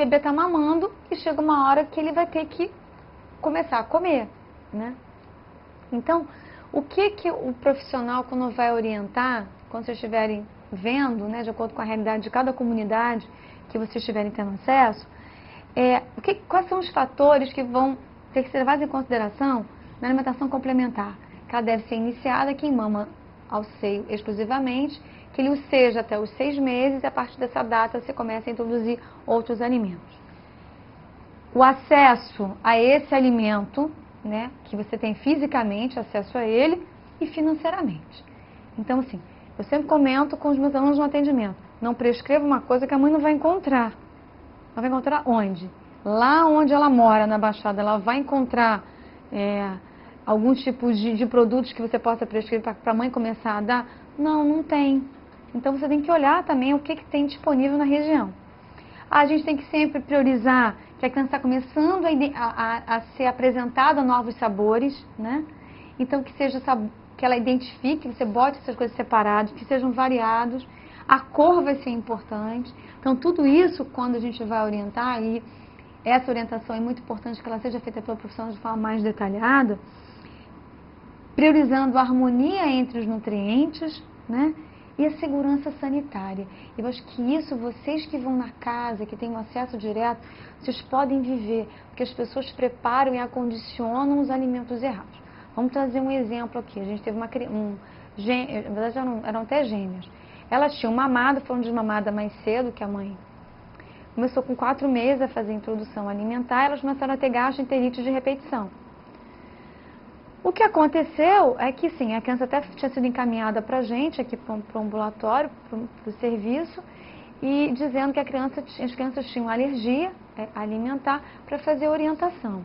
bebê está mamando e chega uma hora que ele vai ter que começar a comer, né? Então, o que o profissional, quando vai orientar, quando vocês estiverem vendo, né, de acordo com a realidade de cada comunidade que vocês estiverem tendo acesso, quais são os fatores que vão ter que ser levados em consideração na alimentação complementar? Que ela deve ser iniciada quem mama ao seio exclusivamente, que ele o seja até os 6 meses e a partir dessa data você começa a introduzir outros alimentos. O acesso a esse alimento, né, que você tem fisicamente acesso a ele e financeiramente. Então, assim, eu sempre comento com os meus alunos no atendimento, não prescreva uma coisa que a mãe não vai encontrar. Ela vai encontrar onde? Lá onde ela mora, na Baixada, ela vai encontrar alguns tipos de produtos que você possa prescrever para a mãe começar a dar? Não, não tem. Então, você tem que olhar também o que tem disponível na região. A gente tem que sempre priorizar que a criança está começando a ser apresentada a novos sabores, né? Então, que ela identifique, que você bote essas coisas separadas, que sejam variados. A cor vai ser importante. Então, tudo isso, quando a gente vai orientar, e essa orientação é muito importante que ela seja feita pelo profissional de forma mais detalhada, priorizando a harmonia entre os nutrientes, né? E a segurança sanitária. Eu acho que isso, vocês que vão na casa, que têm um acesso direto, vocês podem viver, porque as pessoas preparam e acondicionam os alimentos errados. Vamos trazer um exemplo aqui. A gente teve na verdade eram até gêmeas. Elas tinham mamado, foram desmamadas mais cedo que a mãe. Começou com 4 meses a fazer a introdução alimentar, elas começaram a ter gastroenterite de repetição. O que aconteceu é que, sim, a criança até tinha sido encaminhada para a gente, aqui para o ambulatório, para o serviço, e dizendo que as crianças tinham alergia alimentar para fazer orientação.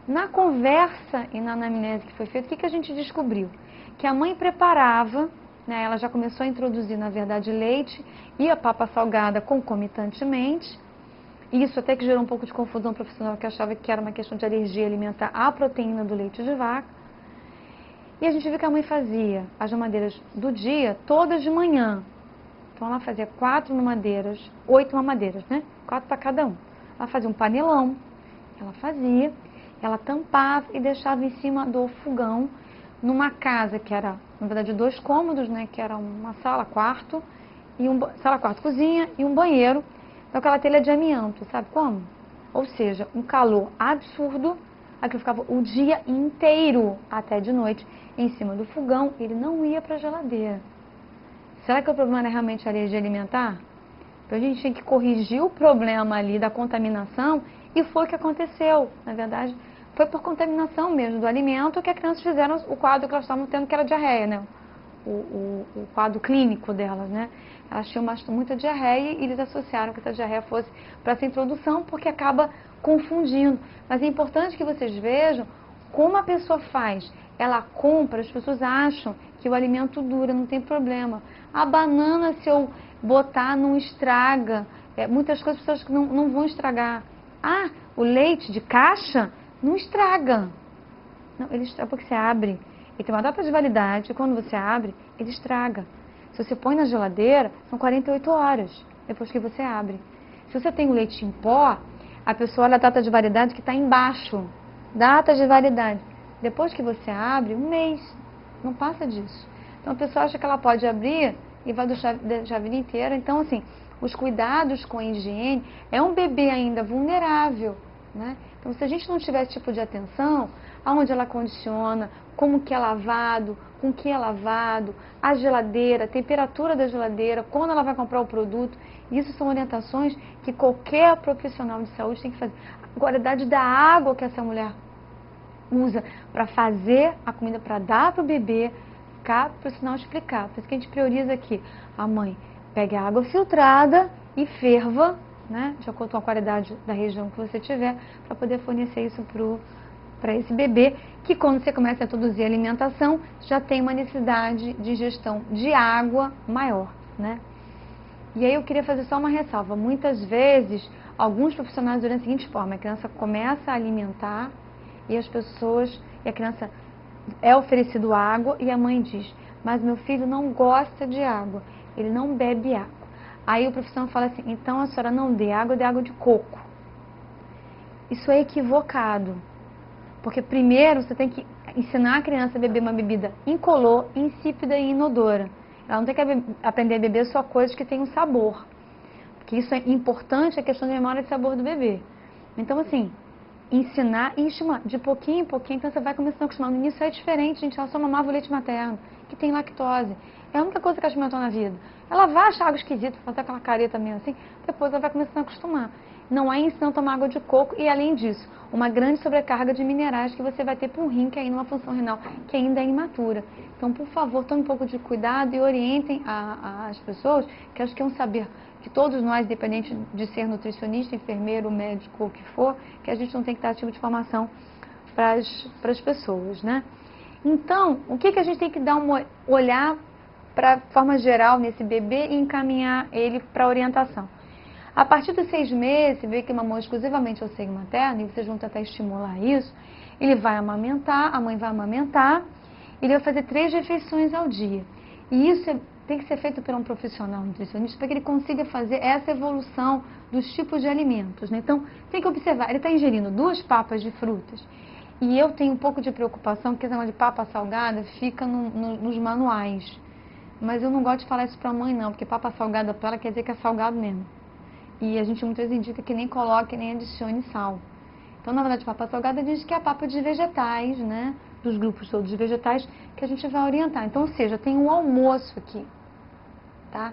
Na conversa e na anamnese que foi feita, o que a gente descobriu? Que a mãe preparava, né, ela já começou a introduzir, na verdade, leite e a papa salgada concomitantemente. Isso até que gerou um pouco de confusão profissional, que achava que era uma questão de alergia alimentar à proteína do leite de vaca. E a gente viu que a mãe fazia as mamadeiras do dia, todas de manhã. Então ela fazia 4 mamadeiras, 8 mamadeiras, né? 4 para cada um. Ela fazia um panelão, ela tampava e deixava em cima do fogão, numa casa que era, na verdade, 2 cômodos, né? Que era uma sala-quarto, sala-quarto, cozinha e um banheiro. Então, aquela telha de amianto, sabe como? Ou seja, um calor absurdo, aquilo ficava o dia inteiro, até de noite, em cima do fogão, ele não ia para a geladeira. Será que o problema era realmente a alergia alimentar? Então, a gente tinha que corrigir o problema ali da contaminação, e foi o que aconteceu. Na verdade, foi por contaminação mesmo do alimento que as crianças fizeram o quadro que elas estavam tendo, que era diarreia, né? O quadro clínico delas, né? Elas tinham muita diarreia e eles associaram que essa diarreia fosse para essa introdução, porque acaba confundindo. Mas é importante que vocês vejam como a pessoa faz. Ela compra, as pessoas acham que o alimento dura, não tem problema. A banana, se eu botar, não estraga. Muitas coisas as pessoas não vão estragar. Ah, o leite de caixa não estraga. Não, ele estraga porque você abre. Ele tem uma data de validade e quando você abre, ele estraga. Se você põe na geladeira, são 48 horas depois que você abre. Se você tem o leite em pó, a pessoa olha a data de validade que está embaixo. Data de validade. Depois que você abre, 1 mês. Não passa disso. Então a pessoa acha que ela pode abrir e vai deixar a vida inteira. Então, assim, os cuidados com a higiene, é um bebê ainda vulnerável, né? Então, se a gente não tiver esse tipo de atenção, aonde ela condiciona, como que é lavado, com que é lavado, a geladeira, a temperatura da geladeira, quando ela vai comprar o produto, isso são orientações que qualquer profissional de saúde tem que fazer. A qualidade da água que essa mulher usa para fazer a comida, para dar para o bebê, cabe para o profissional explicar. Por isso que a gente prioriza aqui, a mãe pegue a água filtrada e ferva, né, de acordo com a qualidade da região que você tiver, para poder fornecer isso para esse bebê, que quando você começa a introduzir alimentação, já tem uma necessidade de ingestão de água maior, né? E aí eu queria fazer só uma ressalva. Muitas vezes, alguns profissionais dizem da seguinte forma: a criança começa a alimentar e a criança é oferecido água e a mãe diz: mas meu filho não gosta de água, ele não bebe água. Aí o profissional fala assim, então a senhora não dê água de coco. Isso é equivocado. Porque primeiro você tem que ensinar a criança a beber uma bebida incolor, insípida e inodora. Ela não tem que aprender a beber só coisas que têm um sabor. Porque isso é importante, a questão de memória de sabor do bebê. Então, assim, ensinar e estimular. De pouquinho em pouquinho, então você vai começando a acostumar. No início é diferente, gente. Ela só mamava o leite materno, que tem lactose. É a única coisa que ela experimentou na vida. Ela vai achar algo esquisito, fazer aquela careta mesmo assim, depois ela vai começando a acostumar. Não é ensinando a tomar água de coco e, além disso, uma grande sobrecarga de minerais que você vai ter por um rim, que é ainda uma função renal, que ainda é imatura. Então, por favor, tome um pouco de cuidado e orientem as pessoas, que acho que é um saber que todos nós, independente de ser nutricionista, enfermeiro, médico ou o que for, que a gente não tem que dar esse tipo de informação para as pessoas, né? Então, o que a gente tem que dar olhar para forma geral nesse bebê e encaminhar ele para orientação? A partir dos 6 meses, você vê que mamou exclusivamente ao seio materno, e vocês vão tentar estimular isso, ele vai amamentar, a mãe vai amamentar, ele vai fazer 3 refeições ao dia. E isso tem que ser feito por um profissional nutricionista para que ele consiga fazer essa evolução dos tipos de alimentos, né? Então, tem que observar, ele está ingerindo 2 papas de frutas. E eu tenho um pouco de preocupação, porque esse negócio de papa salgada fica nos manuais. Mas eu não gosto de falar isso para a mãe, não, porque papa salgada para ela quer dizer que é salgado mesmo. E a gente muitas vezes indica que nem coloque, nem adicione sal. Então, na verdade, papa salgada diz que é a papa de vegetais, né? Dos grupos todos de vegetais, que a gente vai orientar. Então, ou seja, tem um almoço aqui, tá?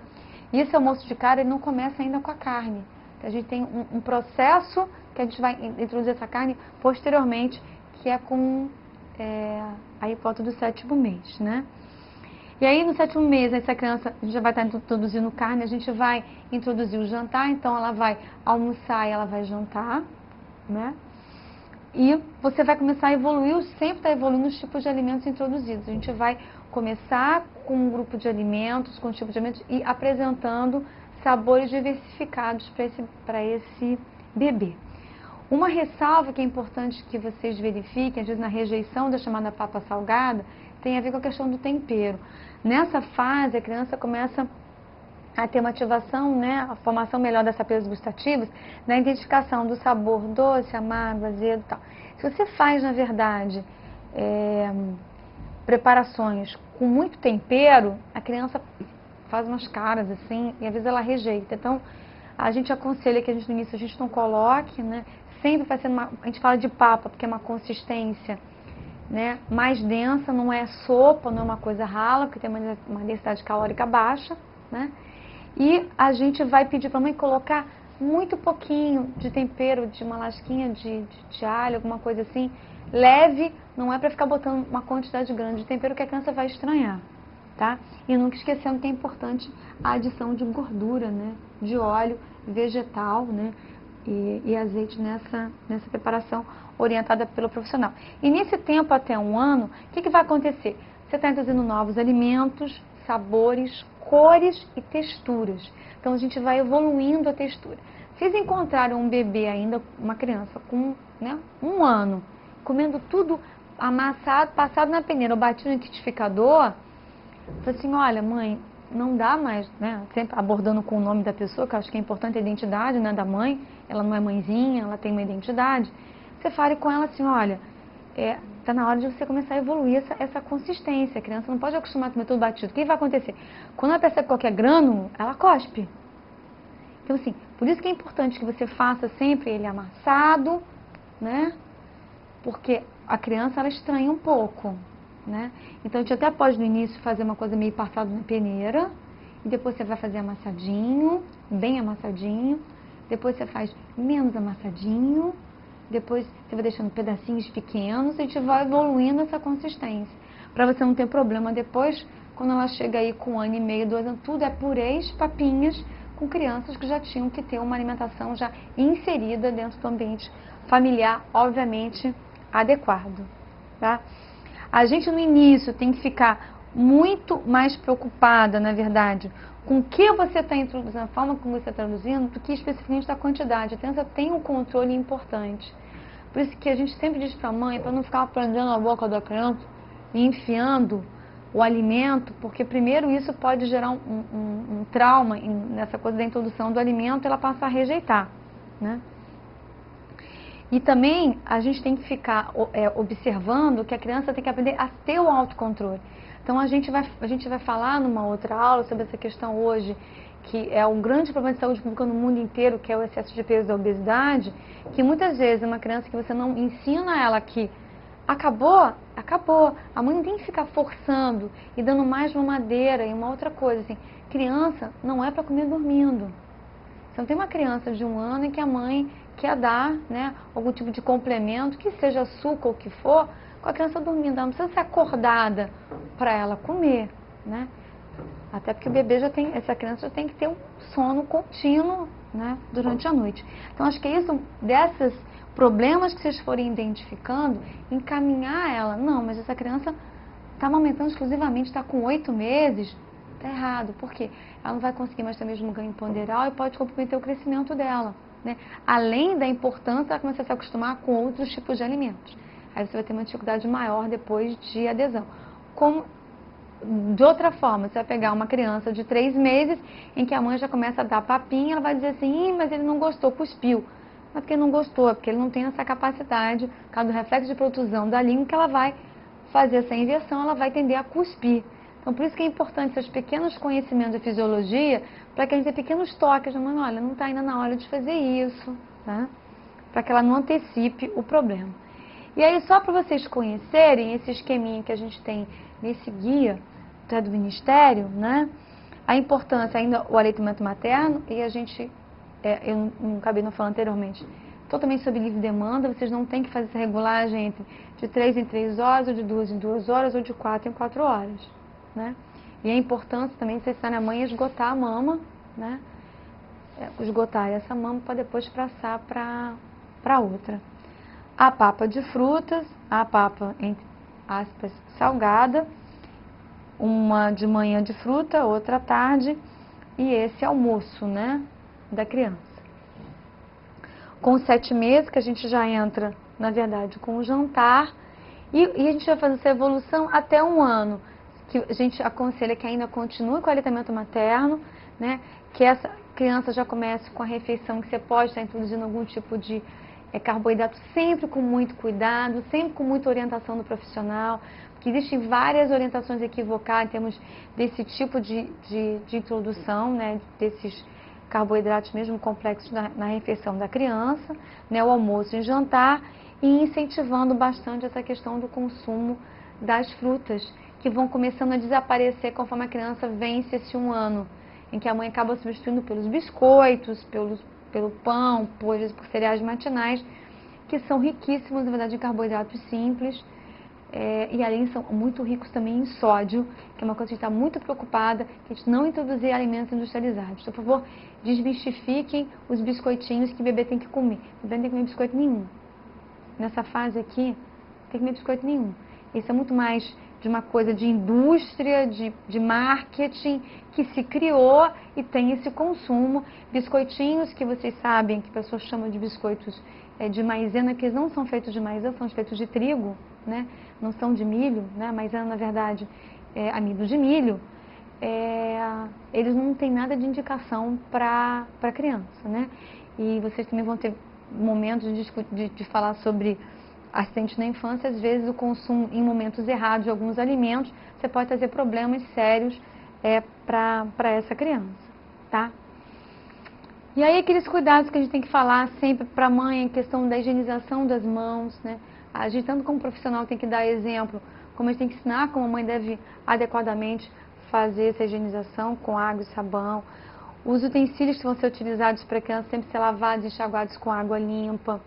E esse almoço de cara, ele não começa ainda com a carne. A gente tem um processo que a gente vai introduzir essa carne posteriormente, que é com aí por volta do 7º mês, né? E aí no 7º mês, essa criança, a gente já vai estar introduzindo carne, a gente vai introduzir o jantar, então ela vai almoçar e ela vai jantar, né? E você vai começar a evoluir, sempre está evoluindo os tipos de alimentos introduzidos. A gente vai começar com um grupo de alimentos, com um tipo de alimentos e apresentando sabores diversificados para esse bebê. Uma ressalva que é importante que vocês verifiquem, às vezes na rejeição da chamada papa salgada, tem a ver com a questão do tempero. Nessa fase, a criança começa a ter uma ativação, né, a formação melhor das saperas gustativas, na identificação do sabor doce, amargo, azedo e tal. Se você faz, na verdade, preparações com muito tempero, a criança faz umas caras assim, e às vezes ela rejeita. Então, a gente aconselha que no início a gente não coloque, né, sempre vai ser a gente fala de papa, porque é uma consistência, né, mais densa, não é sopa, não é uma coisa rala, porque tem uma densidade calórica baixa, né? E a gente vai pedir para a mãe colocar muito pouquinho de tempero, de uma lasquinha de alho, alguma coisa assim, leve, não é para ficar botando uma quantidade grande de tempero que a criança vai estranhar, tá? E nunca esquecendo que é importante a adição de gordura, né, de óleo vegetal, né, e azeite nessa preparação orientada pelo profissional. E nesse tempo até 1 ano, o que vai acontecer? Você está introduzindo novos alimentos, sabores, cores e texturas. Então a gente vai evoluindo a textura. Se vocês encontrarem um bebê ainda, uma criança com 1 ano, comendo tudo amassado, passado na peneira ou batido no liquidificador, fala assim, olha mãe, não dá mais, né? Sempre abordando com o nome da pessoa, que eu acho que é importante a identidade, né, da mãe. Ela não é mãezinha, ela tem uma identidade. Você fale com ela assim, olha, está na hora de você começar a evoluir essa consistência. A criança não pode acostumar a comer tudo batido. O que vai acontecer? Quando ela percebe qualquer grânulo, ela cospe. Então, assim, por isso que é importante que você faça sempre ele amassado, né? Porque a criança, ela estranha um pouco, né? Então, a gente até pode, no início, fazer uma coisa meio passada na peneira. E depois você vai fazer amassadinho, bem amassadinho. Depois você faz menos amassadinho. Depois você vai deixando pedacinhos pequenos e a gente vai evoluindo essa consistência. Para você não ter problema depois, quando ela chega aí com 1 ano e meio, 2 anos, tudo é purês, papinhas, com crianças que já tinham que ter uma alimentação já inserida dentro do ambiente familiar, obviamente, adequado, tá? A gente no início tem que ficar muito mais preocupada, na verdade, com o que você está introduzindo, a forma como você está introduzindo, do que especificamente da quantidade. A criança tem um controle importante. Por isso que a gente sempre diz para a mãe, para não ficar prendendo a boca da criança e enfiando o alimento, porque primeiro isso pode gerar um trauma nessa coisa da introdução do alimento, ela passa a rejeitar, né? E também a gente tem que ficar observando que a criança tem que aprender a ter o autocontrole. Então a gente vai falar numa outra aula sobre essa questão hoje, que é um grande problema de saúde pública no mundo inteiro, que é o excesso de peso e a obesidade, que muitas vezes uma criança que você não ensina ela que acabou, acabou. A mãe não tem que ficar forçando e dando mais mamadeira e uma outra coisa, assim, criança não é para comer dormindo. Você não tem uma criança de 1 ano em que a mãe quer dar, né, algum tipo de complemento, que seja suco ou o que for, com a criança dormindo. Ela não precisa ser acordada para ela comer, né? Até porque o bebê essa criança já tem que ter um sono contínuo, né, durante a noite. Então, acho que é isso, desses problemas que vocês forem identificando, encaminhar ela. Não, mas essa criança está amamentando exclusivamente, está com 8 meses, está errado. Por quê? Ela não vai conseguir mais ter o mesmo ganho ponderal e pode comprometer o crescimento dela, né? Além da importância, ela começa a se acostumar com outros tipos de alimentos. Aí você vai ter uma dificuldade maior depois de adesão. De outra forma, você vai pegar uma criança de 3 meses em que a mãe já começa a dar papinha, ela vai dizer assim, mas ele não gostou, cuspiu. Mas porque não gostou, é porque ele não tem essa capacidade, por causa do reflexo de protusão da língua, que ela vai fazer essa inversão, ela vai tender a cuspir. Então, por isso que é importante esses pequenos conhecimentos de fisiologia, para que a gente tenha pequenos toques, mãe, olha, não está ainda na hora de fazer isso, tá? Para que ela não antecipe o problema. E aí, só para vocês conhecerem esse esqueminha que a gente tem nesse guia do Ministério, né? A importância ainda, o aleitamento materno, e a gente, eu não acabei não falando anteriormente, totalmente sob livre demanda, vocês não têm que fazer essa regulagem entre de 3 em 3 horas, ou de 2 em 2 horas, ou de 4 em 4 horas, né? E a importância também de vocês estarem a mãe esgotar a mama, né? Esgotar essa mama para depois passar para outra. A papa de frutas, a papa, entre aspas, salgada, uma de manhã de fruta, outra à tarde, e esse almoço, né, da criança. Com 7 meses, que a gente já entra, na verdade, com o jantar, e a gente vai fazer essa evolução até 1 ano, que a gente aconselha que ainda continue com o aleitamento materno, né, que essa criança já comece com a refeição, que você pode estar introduzindo algum tipo de carboidrato, sempre com muito cuidado, sempre com muita orientação do profissional, porque existem várias orientações equivocadas em termos desse tipo de introdução, né, desses carboidratos mesmo complexos na refeição da criança, né, o almoço e jantar, e incentivando bastante essa questão do consumo das frutas, que vão começando a desaparecer conforme a criança vence esse 1 ano, em que a mãe acaba substituindo pelos biscoitos, pelo pão, por cereais matinais, que são riquíssimos, na verdade, em carboidratos simples, e além são muito ricos também em sódio, que é uma coisa que a gente está muito preocupada, que a gente não introduzir alimentos industrializados. Então, por favor, desmistifiquem os biscoitinhos que o bebê tem que comer. O bebê não tem que comer biscoito nenhum. Nessa fase aqui, não tem que comer biscoito nenhum. Isso é muito mais de uma coisa de indústria, de marketing, que se criou e tem esse consumo. Biscoitinhos que vocês sabem, que pessoas chamam de biscoitos de maisena, que eles não são feitos de maisena, são feitos de trigo, né? Não são de milho, né? Maisena, na verdade, é amido de milho. Eles não têm nada de indicação para criança, né? E vocês também vão ter momentos de falar sobre acidente na infância. Às vezes o consumo em momentos errados de alguns alimentos, você pode trazer problemas sérios para essa criança, tá? E aí aqueles cuidados que a gente tem que falar sempre para a mãe, em questão da higienização das mãos, né? A gente, tanto como profissional, tem que dar exemplo, como a gente tem que ensinar como a mãe deve adequadamente fazer essa higienização com água e sabão. Os utensílios que vão ser utilizados para a criança sempre ser lavados e enxaguados com água limpa,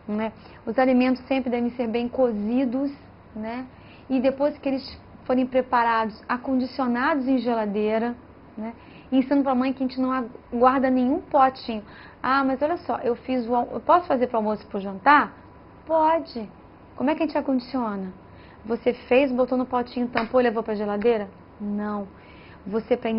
né? Os alimentos sempre devem ser bem cozidos, né? E depois que eles forem preparados, acondicionados em geladeira, né? E ensinando para a mãe que a gente não guarda nenhum potinho. Ah, mas olha só, eu posso fazer para o almoço e para o jantar? Pode. Como é que a gente acondiciona? Você fez, botou no potinho, tampou e levou para a geladeira? Não. Você, para